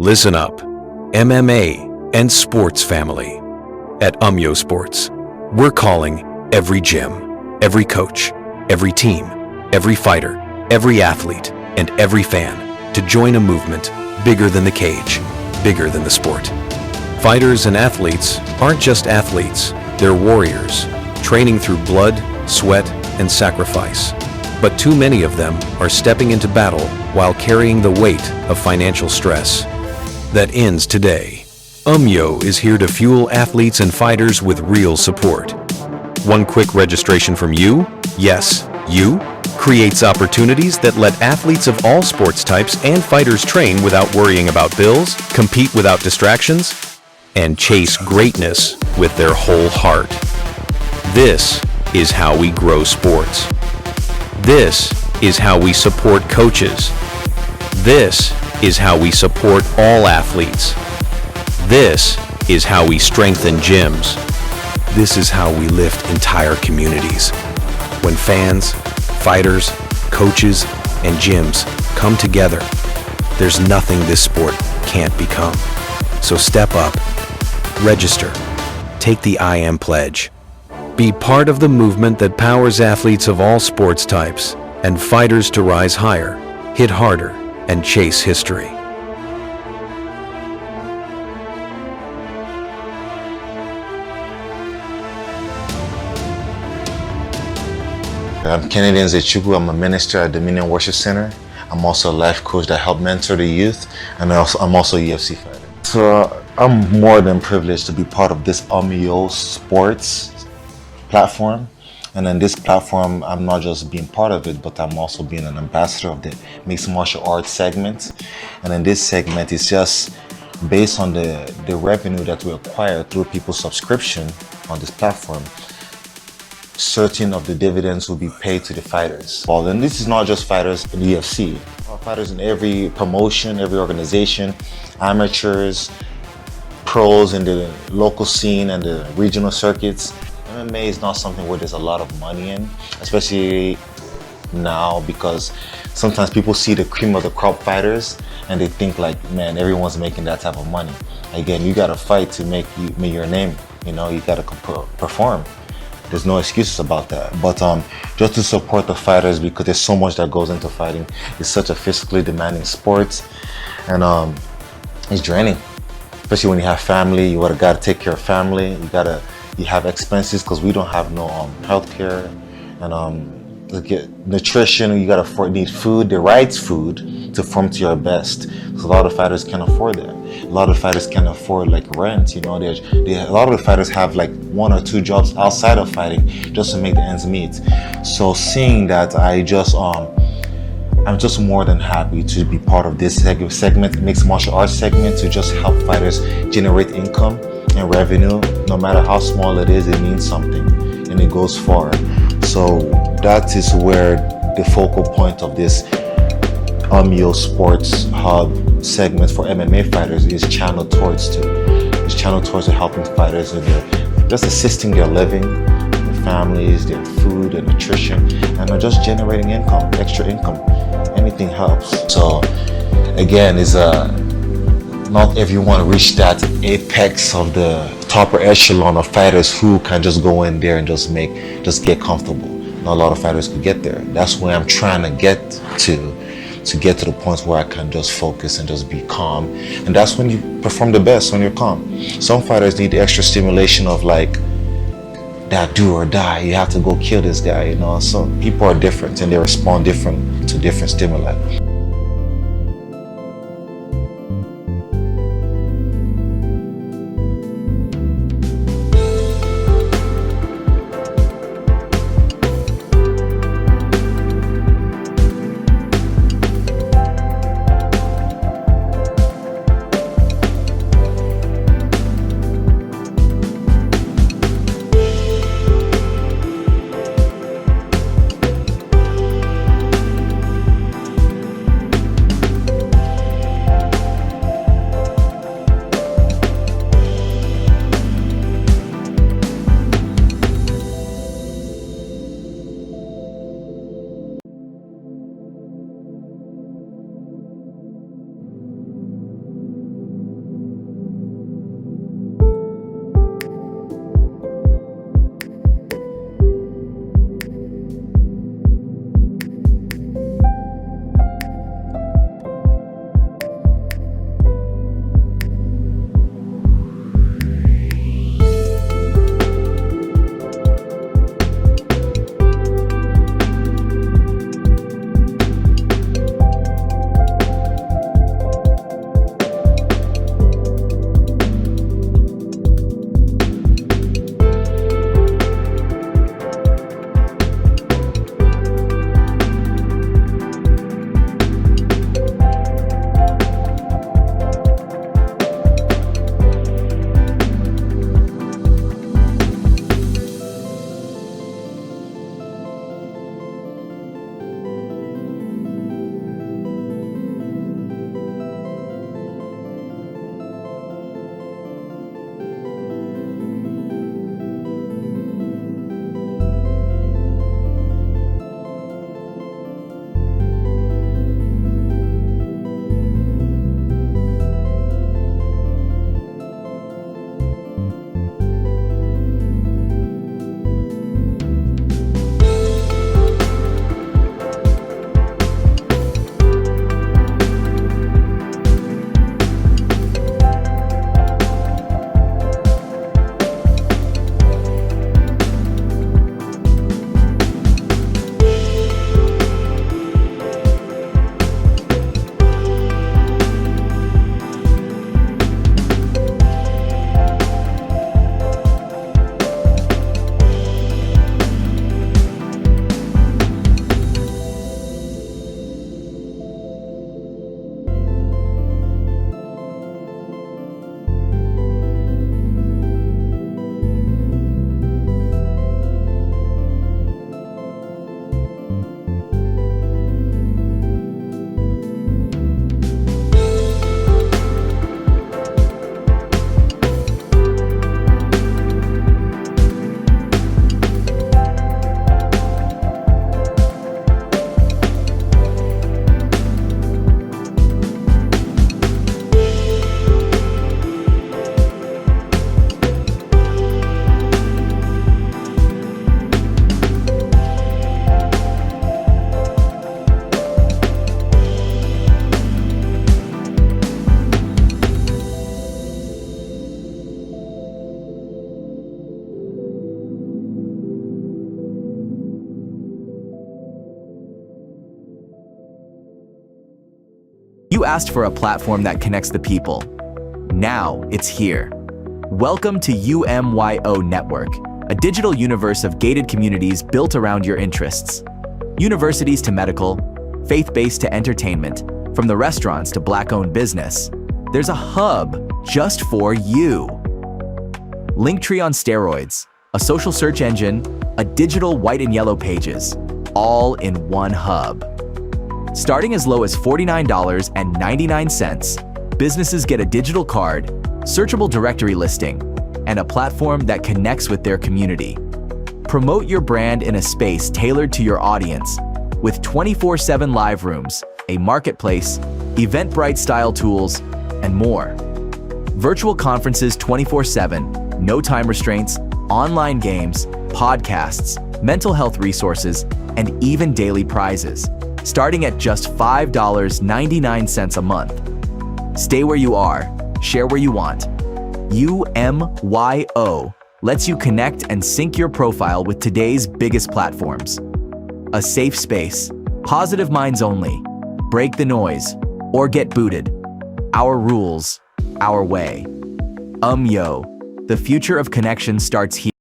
Listen up, MMA and sports family. At Sports, we're calling every gym, every coach, every team, every fighter, every athlete, and every fan to join a movement bigger than the cage, bigger than the sport. Fighters and athletes aren't just athletes, they're warriors, training through blood, sweat, and sacrifice. But too many of them are stepping into battle while carrying the weight of financial stress. That ends today. is here to fuel athletes and fighters with real support. One quick registration from you, yes, you, creates opportunities that let athletes of all sports types and fighters train without worrying about bills, compete without distractions, and chase greatness with their whole heart. This is how we grow sports. This is how we support coaches. This is how we support all athletes. This is how we strengthen gyms. This is how we lift entire communities. When fans, fighters, coaches, and gyms come together, there's nothing this sport can't become. So step up, register, take the I Am Pledge. Be part of the movement that powers athletes of all sports types and fighters to rise higher, hit harder, and chase history. I'm Canadian Nzechukwu. I'm a minister at Dominion Worship Center. I'm also a life coach that help mentor the youth, and I'm also a UFC fighter. So I'm more than privileged to be part of this Sports platform. And in this platform, I'm not just being part of it, but I'm also being an ambassador of the mixed martial arts segment. And in this segment, it's just based on the revenue that we acquire through people's subscription on this platform. Certain of the dividends will be paid to the fighters. Well, and this is not just fighters in the UFC. Fighters in every promotion, every organization, amateurs, pros in the local scene and the regional circuits. MMA is not something where there's a lot of money in, especially now, because sometimes people see the cream of the crop fighters and they think like, man, everyone's making that type of money. Again, you gotta fight to make your name, you gotta perform. There's no excuses about that. But just to support the fighters, because there's so much that goes into fighting. It's such a physically demanding sport, and it's draining. Especially when you have family, you gotta take care of family. You have expenses because we don't have no healthcare, and get nutrition. You gotta need food, the right food to form to your best. So a lot of fighters can't afford that. A lot of fighters can't afford like rent. A lot of the fighters have like 1 or 2 jobs outside of fighting just to make the ends meet. So seeing that, I'm just more than happy to be part of this segment, mixed martial arts segment, to just help fighters generate income and revenue. No matter how small it is, it means something and it goes far. So that is where the focal point of this Sports Hub segment for MMA fighters is channeled towards It's channeled towards helping fighters with just assisting their living, their families, their food and nutrition, and just generating income, extra income. Anything helps. So again, not everyone reach that apex of the top echelon of fighters who can just go in there and just get comfortable. Not a lot of fighters could get there. That's where I'm trying to get to the point where I can just focus and just be calm. And that's when you perform the best, when you're calm. Some fighters need the extra stimulation of like that do or die. You have to go kill this guy, So people are different and they respond different to different stimuli. asked for a platform that connects the people. Now it's here. Welcome to UMYO Network, a digital universe of gated communities built around your interests. Universities to medical, faith-based to entertainment, from the restaurants to Black-owned business, there's a hub just for you. Linktree on steroids, a social search engine, a digital white and yellow pages, all in one hub. Starting as low as $49.99, businesses get a digital card, searchable directory listing, and a platform that connects with their community. Promote your brand in a space tailored to your audience with 24/7 live rooms, a marketplace, Eventbrite style tools, and more. Virtual conferences 24/7, no time restraints, online games, podcasts, mental health resources, and even daily prizes, starting at just $5.99 a month. Stay where you are, share where you want. UMYO lets you connect and sync your profile with today's biggest platforms. A safe space, positive minds only. Break the noise or get booted. Our rules, our way. Yo, the future of connection starts here.